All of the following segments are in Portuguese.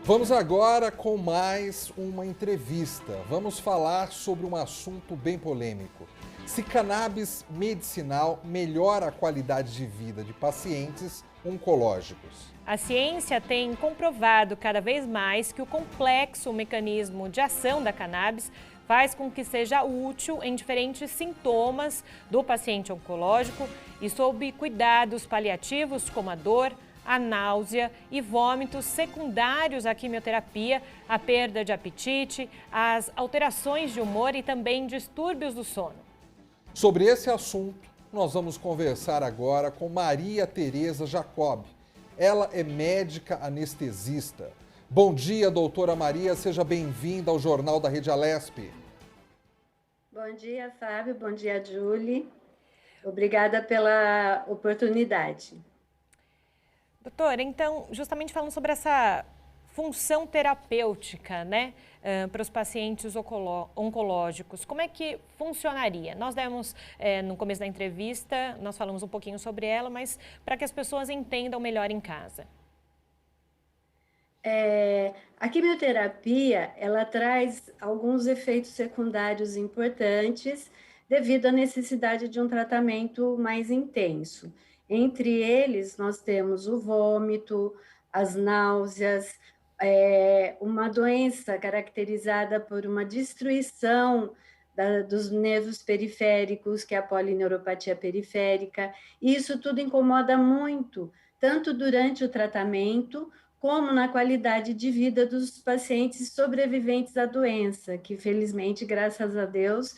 Vamos agora com mais uma entrevista. Vamos falar sobre um assunto bem polêmico. Se cannabis medicinal melhora a qualidade de vida de pacientes oncológicos. A ciência tem comprovado cada vez mais que o complexo mecanismo de ação da cannabis faz com que seja útil em diferentes sintomas do paciente oncológico e sob cuidados paliativos como a dor, a náusea e vômitos secundários à quimioterapia, a perda de apetite, as alterações de humor e também distúrbios do sono. Sobre esse assunto, nós vamos conversar agora com Maria Tereza Jacob. Ela é médica anestesista. Bom dia, doutora Maria, seja bem-vinda ao Jornal da Rede Alesp. Bom dia, Fábio. Bom dia, Julie. Obrigada pela oportunidade. Doutora, então, justamente falando sobre essa função terapêutica, né, para os pacientes oncológicos, como é que funcionaria? Nós demos, no começo da entrevista, nós falamos um pouquinho sobre ela, mas para que as pessoas entendam melhor em casa. A quimioterapia, ela traz alguns efeitos secundários importantes devido à necessidade de um tratamento mais intenso. Entre eles, nós temos o vômito, as náuseas, uma doença caracterizada por uma destruição dos nervos periféricos, que é a polineuropatia periférica, e isso tudo incomoda muito, tanto durante o tratamento, como na qualidade de vida dos pacientes sobreviventes à doença, que felizmente, graças a Deus,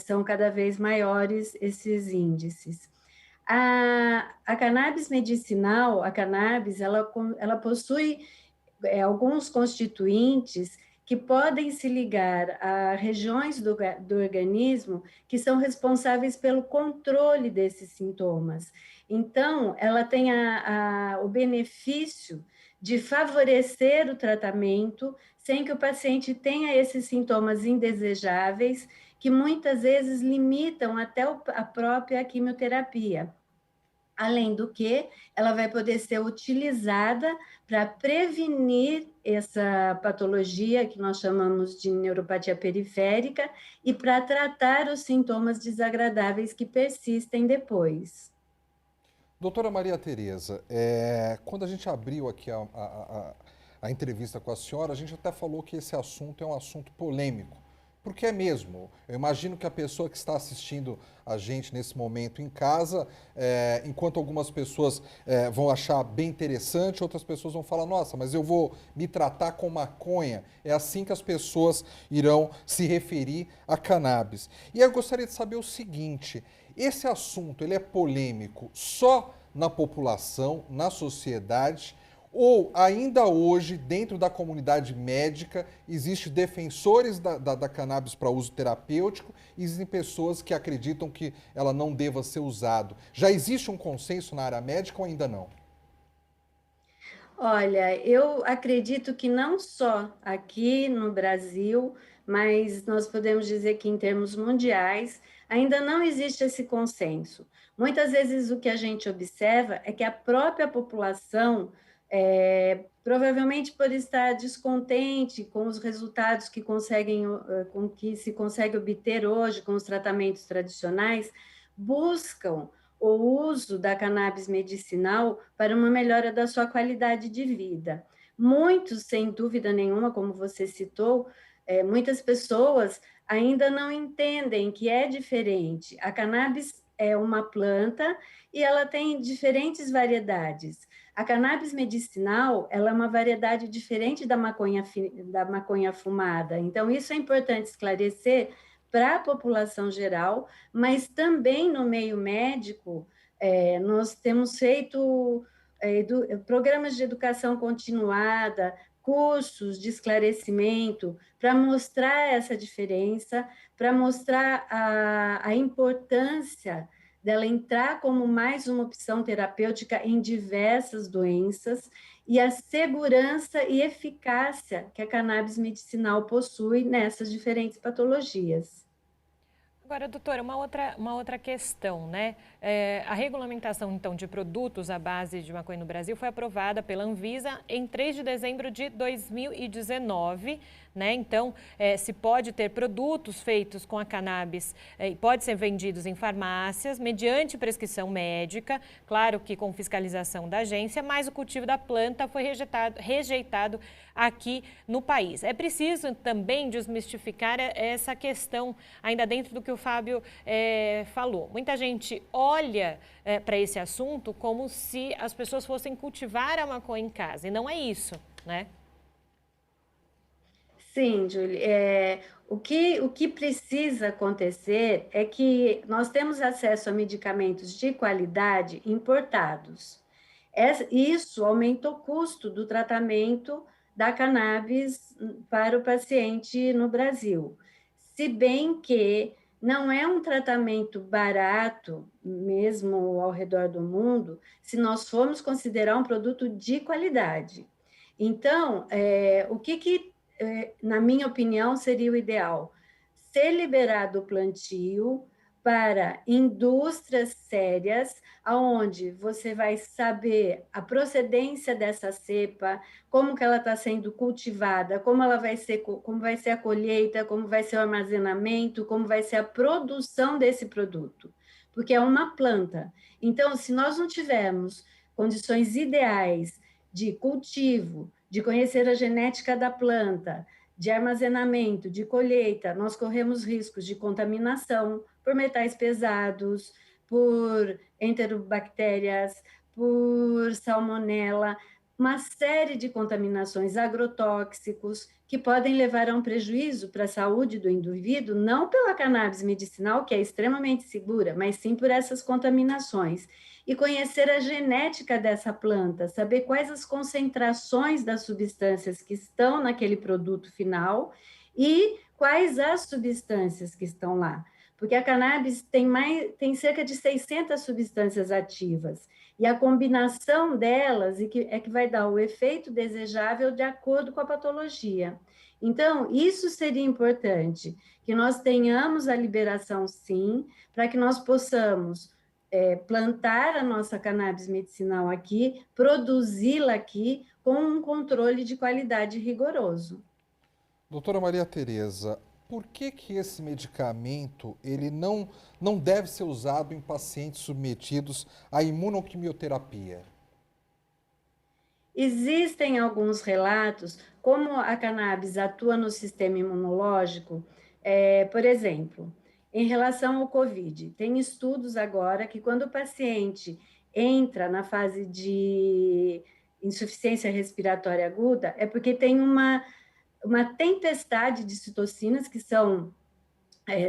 são cada vez maiores esses índices. A cannabis medicinal, a cannabis, ela possui alguns constituintes que podem se ligar a regiões do organismo que são responsáveis pelo controle desses sintomas. Então, ela tem o benefício de favorecer o tratamento sem que o paciente tenha esses sintomas indesejáveis que muitas vezes limitam até a própria quimioterapia. Além do que, ela vai poder ser utilizada para prevenir essa patologia que nós chamamos de neuropatia periférica e para tratar os sintomas desagradáveis que persistem depois. Doutora Maria Tereza, quando a gente abriu aqui a entrevista com a senhora, a gente até falou que esse assunto é um assunto polêmico. Porque é mesmo. Eu imagino que a pessoa que está assistindo a gente nesse momento em casa, enquanto algumas pessoas vão achar bem interessante, outras pessoas vão falar, nossa, mas eu vou me tratar com maconha. É assim que as pessoas irão se referir a cannabis. E eu gostaria de saber o seguinte, esse assunto ele é polêmico só na população, na sociedade, ou ainda hoje, dentro da comunidade médica, existem defensores da cannabis para uso terapêutico e existem pessoas que acreditam que ela não deva ser usada. Já existe um consenso na área médica ou ainda não? Olha, eu acredito que não só aqui no Brasil, mas nós podemos dizer que em termos mundiais, ainda não existe esse consenso. Muitas vezes o que a gente observa é que a própria população provavelmente por estar descontente com os resultados com que se consegue obter hoje com os tratamentos tradicionais, buscam o uso da cannabis medicinal para uma melhora da sua qualidade de vida. Muitos, sem dúvida nenhuma, como você citou, muitas pessoas ainda não entendem que é diferente. A cannabis é uma planta e ela tem diferentes variedades. A cannabis medicinal, ela é uma variedade diferente da maconha fumada. Então, isso é importante esclarecer para a população geral, mas também no meio médico, nós temos feito programas de educação continuada, cursos de esclarecimento, para mostrar essa diferença, para mostrar a importância dela entrar como mais uma opção terapêutica em diversas doenças e a segurança e eficácia que a cannabis medicinal possui nessas diferentes patologias. Agora, doutora, uma outra questão, né? A regulamentação, então, de produtos à base de maconha no Brasil foi aprovada pela Anvisa em 3 de dezembro de 2019, né? Então, se pode ter produtos feitos com a cannabis e pode ser vendidos em farmácias, mediante prescrição médica, claro que com fiscalização da agência, mas o cultivo da planta foi rejeitado aqui no país. É preciso também desmistificar essa questão, ainda dentro do que o Fábio falou. Muita gente olha para esse assunto como se as pessoas fossem cultivar a maconha em casa, e não é isso, né? Sim, Julie. O que precisa acontecer é que nós temos acesso a medicamentos de qualidade importados. Isso aumenta o custo do tratamento da cannabis para o paciente no Brasil. Se bem que não é um tratamento barato, mesmo ao redor do mundo, se nós formos considerar um produto de qualidade. Então, na minha opinião, seria o ideal? Ser liberado o plantio para indústrias sérias, aonde você vai saber a procedência dessa cepa, como que ela está sendo cultivada, como vai ser a colheita, como vai ser o armazenamento, como vai ser a produção desse produto, porque é uma planta. Então, se nós não tivermos condições ideais de cultivo, de conhecer a genética da planta, de armazenamento, de colheita, nós corremos riscos de contaminação por metais pesados, por enterobactérias, por salmonela, uma série de contaminações, agrotóxicos, que podem levar a um prejuízo para a saúde do indivíduo, não pela cannabis medicinal, que é extremamente segura, mas sim por essas contaminações. E conhecer a genética dessa planta, saber quais as concentrações das substâncias que estão naquele produto final e quais as substâncias que estão lá. Porque a cannabis tem cerca de 600 substâncias ativas, e a combinação delas é que vai dar o efeito desejável de acordo com a patologia. Então, isso seria importante, que nós tenhamos a liberação, sim, para que nós possamos plantar a nossa cannabis medicinal aqui, produzi-la aqui, com um controle de qualidade rigoroso. Doutora Maria Tereza, por que esse medicamento ele não deve ser usado em pacientes submetidos à imunoquimioterapia? Existem alguns relatos, como a cannabis atua no sistema imunológico, por exemplo, em relação ao Covid, tem estudos agora que quando o paciente entra na fase de insuficiência respiratória aguda, é porque tem uma tempestade de citocinas, que são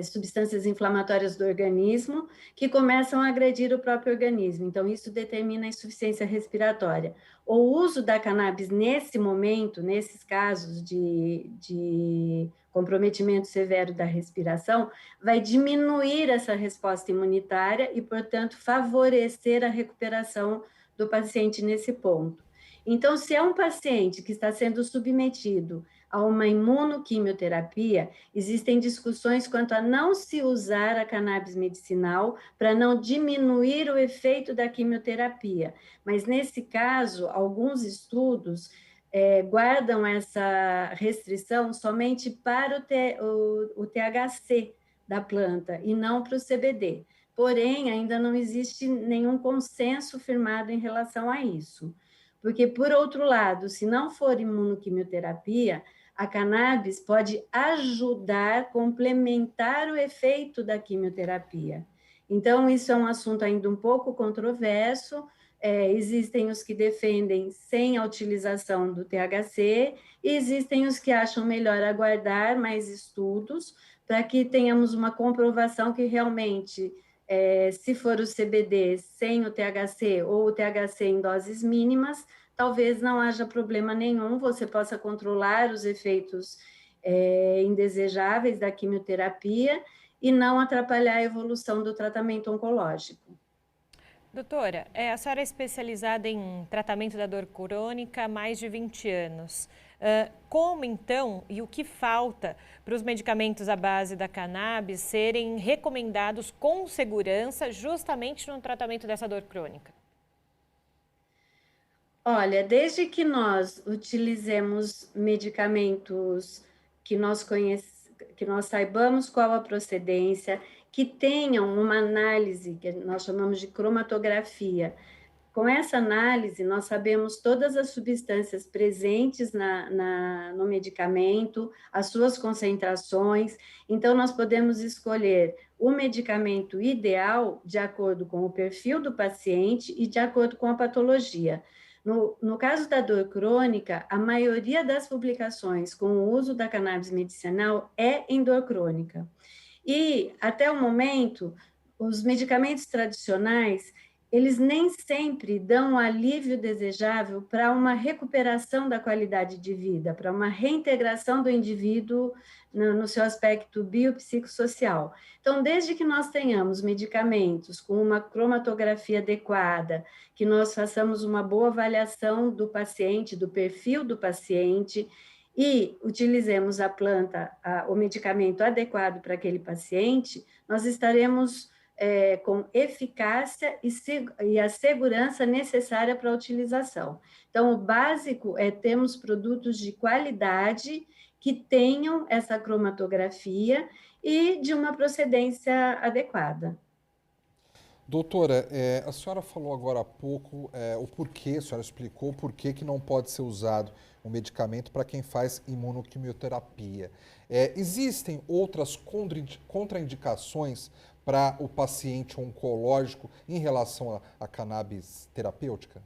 substâncias inflamatórias do organismo, que começam a agredir o próprio organismo. Então, isso determina a insuficiência respiratória. O uso da cannabis nesse momento, nesses casos de comprometimento severo da respiração, vai diminuir essa resposta imunitária e, portanto, favorecer a recuperação do paciente nesse ponto. Então, se é um paciente que está sendo submetido a uma imunoquimioterapia, existem discussões quanto a não se usar a cannabis medicinal para não diminuir o efeito da quimioterapia. Mas, nesse caso, alguns estudos guardam essa restrição somente para o THC da planta e não para o CBD. Porém, ainda não existe nenhum consenso firmado em relação a isso. Porque, por outro lado, se não for imunoquimioterapia, a cannabis pode ajudar, complementar o efeito da quimioterapia. Então, isso é um assunto ainda um pouco controverso. Existem os que defendem sem a utilização do THC, e existem os que acham melhor aguardar mais estudos para que tenhamos uma comprovação que realmente, se for o CBD sem o THC ou o THC em doses mínimas, talvez não haja problema nenhum, você possa controlar os efeitos indesejáveis da quimioterapia e não atrapalhar a evolução do tratamento oncológico. Doutora, a senhora é especializada em tratamento da dor crônica há mais de 20 anos. Como então e o que falta para os medicamentos à base da cannabis serem recomendados com segurança justamente no tratamento dessa dor crônica? Olha, desde que nós utilizemos medicamentos que que nós saibamos qual a procedência, que tenham uma análise que nós chamamos de cromatografia. Com essa análise, nós sabemos todas as substâncias presentes no medicamento, as suas concentrações, então nós podemos escolher o medicamento ideal de acordo com o perfil do paciente e de acordo com a patologia. No caso da dor crônica, a maioria das publicações com o uso da cannabis medicinal é em dor crônica. E, até o momento, os medicamentos tradicionais, eles nem sempre dão o alívio desejável para uma recuperação da qualidade de vida, para uma reintegração do indivíduo no seu aspecto biopsicossocial. Então, desde que nós tenhamos medicamentos com uma cromatografia adequada, que nós façamos uma boa avaliação do paciente, do perfil do paciente, e utilizemos a planta, o medicamento adequado para aquele paciente, nós estaremos com eficácia e a segurança necessária para a utilização. Então, o básico é termos produtos de qualidade que tenham essa cromatografia e de uma procedência adequada. Doutora, a senhora falou agora há pouco o porquê, a senhora explicou o porquê que não pode ser usado um medicamento para quem faz imunoquimioterapia. Existem outras contraindicações para o paciente oncológico em relação à cannabis terapêutica?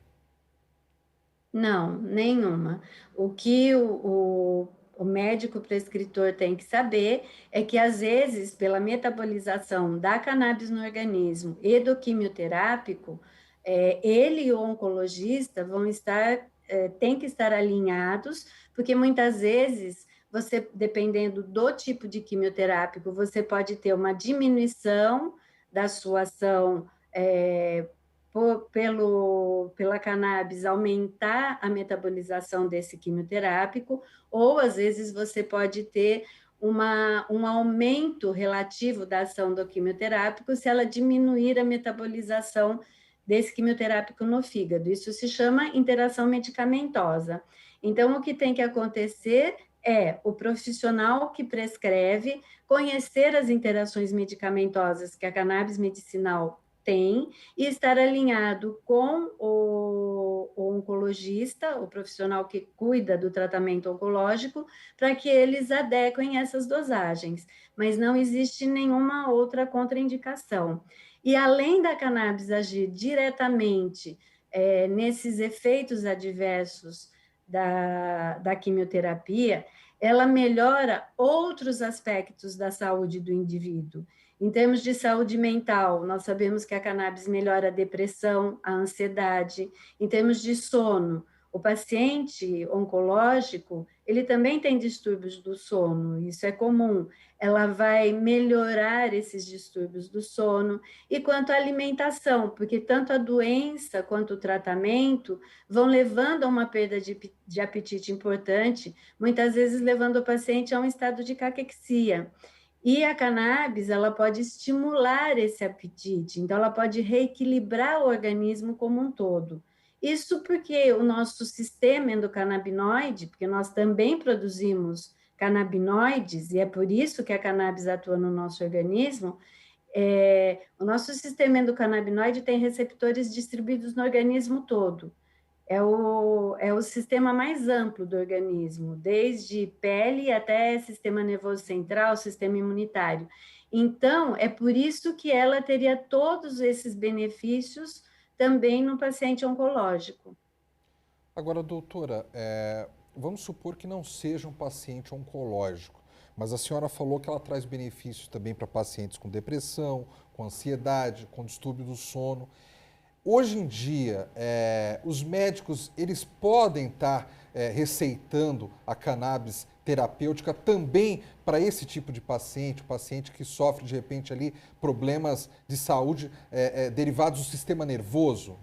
Não, nenhuma. O que o médico prescritor tem que saber é que, às vezes, pela metabolização da cannabis no organismo e do quimioterápico, ele e o oncologista têm que estar alinhados, porque muitas vezes você, dependendo do tipo de quimioterápico, você pode ter uma diminuição da sua ação pela cannabis aumentar a metabolização desse quimioterápico, ou às vezes você pode ter um aumento relativo da ação do quimioterápico se ela diminuir a metabolização desse quimioterápico no fígado. Isso se chama interação medicamentosa. Então, o que tem que acontecer é o profissional que prescreve conhecer as interações medicamentosas que a cannabis medicinal tem e estar alinhado com o oncologista, o profissional que cuida do tratamento oncológico, para que eles adequem essas dosagens, mas não existe nenhuma outra contraindicação. E além da cannabis agir diretamente nesses efeitos adversos da quimioterapia, ela melhora outros aspectos da saúde do indivíduo. Em termos de saúde mental, nós sabemos que a cannabis melhora a depressão, a ansiedade. Em termos de sono, o paciente oncológico, ele também tem distúrbios do sono, isso é comum. Ela vai melhorar esses distúrbios do sono. E quanto à alimentação, porque tanto a doença quanto o tratamento vão levando a uma perda de apetite importante, muitas vezes levando o paciente a um estado de caquexia. E a cannabis, ela pode estimular esse apetite, então ela pode reequilibrar o organismo como um todo. Isso porque o nosso sistema endocannabinoide, porque nós também produzimos canabinoides, e é por isso que a cannabis atua no nosso organismo, o nosso sistema endocannabinoide tem receptores distribuídos no organismo todo. É o sistema mais amplo do organismo, desde pele até sistema nervoso central, sistema imunitário. Então, é por isso que ela teria todos esses benefícios também no paciente oncológico. Agora, doutora, vamos supor que não seja um paciente oncológico, mas a senhora falou que ela traz benefícios também para pacientes com depressão, com ansiedade, com distúrbio do sono. Hoje em dia, os médicos eles podem estar receitando a cannabis terapêutica também para esse tipo de paciente, o paciente que sofre de repente ali problemas de saúde derivados do sistema nervoso?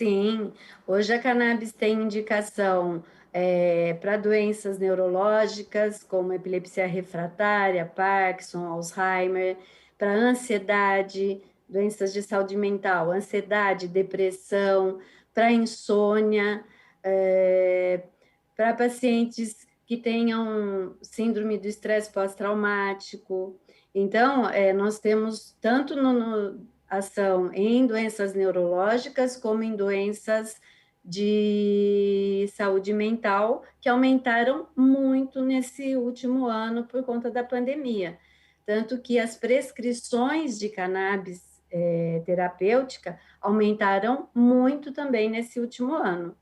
Sim, hoje a cannabis tem indicação para doenças neurológicas, como epilepsia refratária, Parkinson, Alzheimer, para ansiedade, doenças de saúde mental, ansiedade, depressão, para insônia, para pacientes que tenham síndrome do estresse pós-traumático. Então, nós temos tanto ação em doenças neurológicas como em doenças de saúde mental, que aumentaram muito nesse último ano por conta da pandemia. Tanto que as prescrições de cannabis terapêutica aumentaram muito também nesse último ano.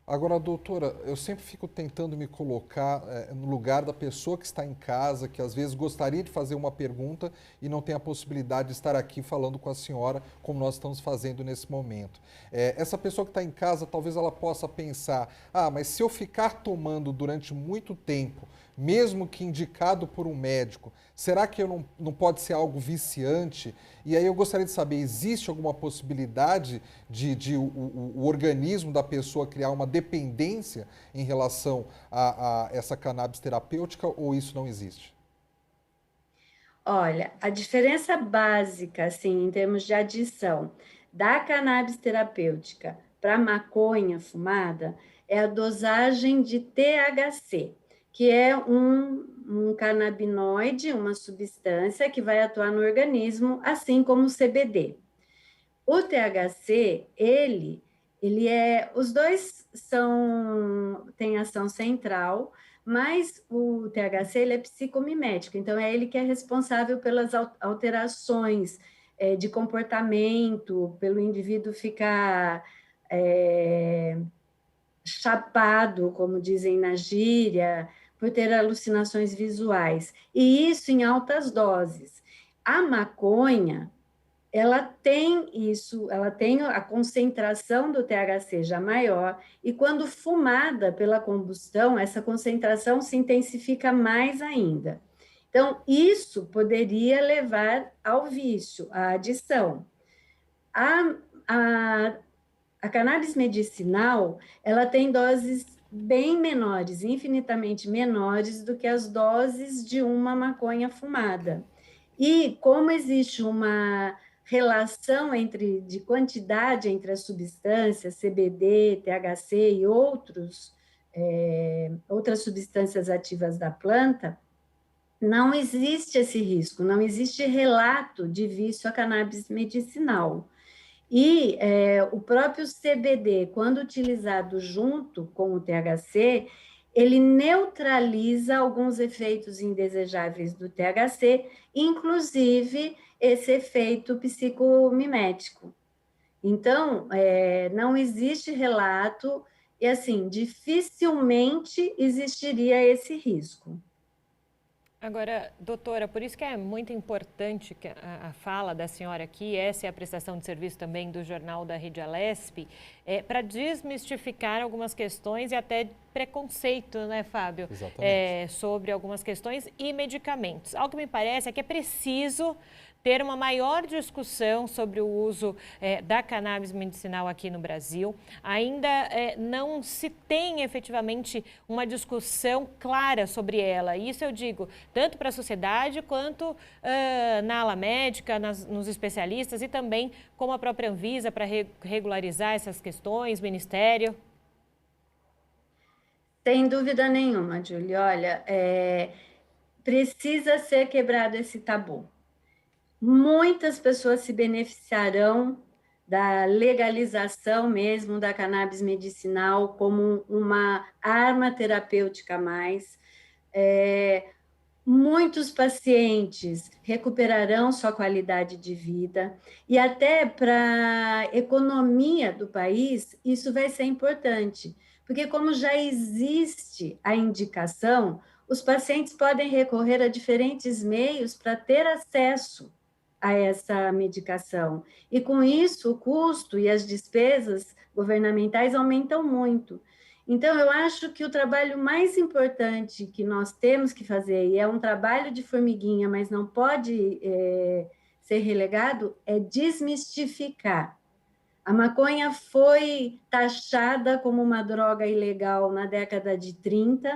Agora, doutora, eu sempre fico tentando me colocar no lugar da pessoa que está em casa, que às vezes gostaria de fazer uma pergunta e não tem a possibilidade de estar aqui falando com a senhora, como nós estamos fazendo nesse momento. Essa pessoa que está em casa, talvez ela possa pensar: ah, mas se eu ficar tomando durante muito tempo, mesmo que indicado por um médico, será que eu não pode ser algo viciante? E aí eu gostaria de saber, existe alguma possibilidade de o organismo da pessoa criar uma dependência em relação a essa cannabis terapêutica ou isso não existe? Olha, a diferença básica, assim, em termos de adição da cannabis terapêutica para maconha fumada é a dosagem de THC, que é um canabinoide, uma substância que vai atuar no organismo, assim como o CBD. O THC, os dois têm ação central, mas o THC ele é psicomimético, então é ele que é responsável pelas alterações de comportamento, pelo indivíduo ficar chapado, como dizem na gíria, por ter alucinações visuais, e isso em altas doses. A maconha, ela tem isso, ela tem a concentração do THC já maior, e quando fumada pela combustão, essa concentração se intensifica mais ainda. Então, isso poderia levar ao vício, à adição. A, a, a cannabis medicinal, ela tem doses bem menores, infinitamente menores do que as doses de uma maconha fumada. E como existe uma relação de quantidade entre as substâncias, CBD, THC e outras substâncias ativas da planta, não existe esse risco, não existe relato de vício a cannabis medicinal. E o próprio CBD, quando utilizado junto com o THC, ele neutraliza alguns efeitos indesejáveis do THC, inclusive esse efeito psicomimético. Então, não existe relato, e assim, dificilmente existiria esse risco. Agora, doutora, por isso que é muito importante que a fala da senhora aqui, essa é a prestação de serviço também do Jornal da Rede Alesp, para desmistificar algumas questões e até preconceito, né, Fábio? Exatamente. Sobre algumas questões e medicamentos. Algo que me parece é que é preciso ter uma maior discussão sobre o uso da cannabis medicinal aqui no Brasil. Ainda não se tem efetivamente uma discussão clara sobre ela. Isso eu digo tanto para a sociedade quanto na ala médica, nos especialistas e também como a própria Anvisa para regularizar essas questões, Ministério. Sem dúvida nenhuma, Júlia. Olha, precisa ser quebrado esse tabu. Muitas pessoas se beneficiarão da legalização mesmo da cannabis medicinal como uma arma terapêutica a mais. Muitos pacientes recuperarão sua qualidade de vida e até para a economia do país isso vai ser importante, porque como já existe a indicação, os pacientes podem recorrer a diferentes meios para ter acesso a essa medicação. E com isso, o custo e as despesas governamentais aumentam muito. Então, eu acho que o trabalho mais importante que nós temos que fazer, e é um trabalho de formiguinha, mas não pode ser relegado, é desmistificar. A maconha foi taxada como uma droga ilegal na década de 30,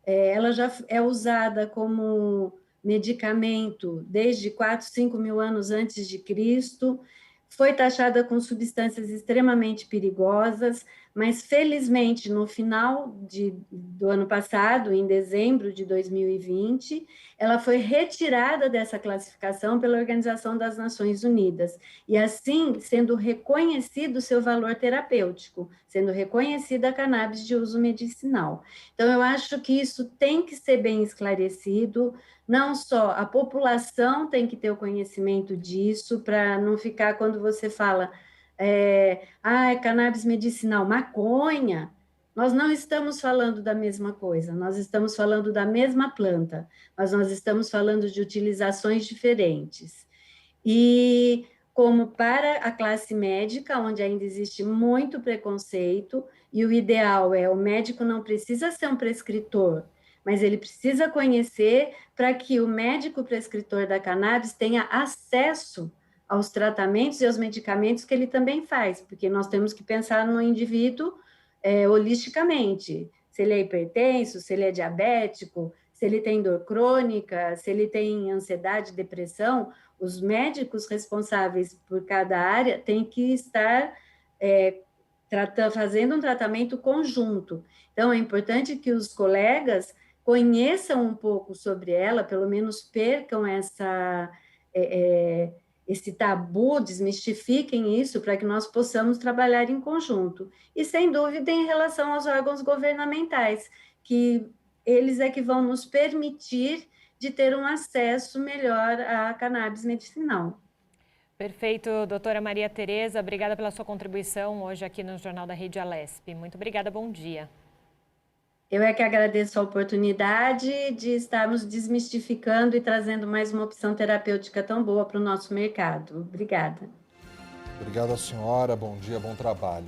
ela já é usada como medicamento desde 4, 5 mil anos antes de Cristo, foi taxada com substâncias extremamente perigosas, mas felizmente no final do ano passado, em dezembro de 2020, ela foi retirada dessa classificação pela Organização das Nações Unidas, e assim sendo reconhecido o seu valor terapêutico, sendo reconhecida a cannabis de uso medicinal. Então, eu acho que isso tem que ser bem esclarecido, não só a população tem que ter o conhecimento disso, para não ficar quando você fala, cannabis medicinal, maconha, nós não estamos falando da mesma coisa, nós estamos falando da mesma planta, mas nós estamos falando de utilizações diferentes. E como para a classe médica, onde ainda existe muito preconceito, e o ideal é o médico não precisa ser um prescritor, mas ele precisa conhecer para que o médico prescritor da cannabis tenha acesso aos tratamentos e aos medicamentos que ele também faz, porque nós temos que pensar no indivíduo holisticamente, se ele é hipertenso, se ele é diabético, se ele tem dor crônica, se ele tem ansiedade, depressão, os médicos responsáveis por cada área têm que estar fazendo um tratamento conjunto. Então, é importante que os colegas conheçam um pouco sobre ela, pelo menos percam esse tabu, desmistifiquem isso para que nós possamos trabalhar em conjunto. E, sem dúvida, em relação aos órgãos governamentais, que eles é que vão nos permitir de ter um acesso melhor à cannabis medicinal. Perfeito, doutora Maria Tereza, obrigada pela sua contribuição hoje aqui no Jornal da Rede Alesp. Muito obrigada, bom dia. Eu é que agradeço a oportunidade de estarmos desmistificando e trazendo mais uma opção terapêutica tão boa para o nosso mercado. Obrigada. Obrigado, senhora. Bom dia, bom trabalho.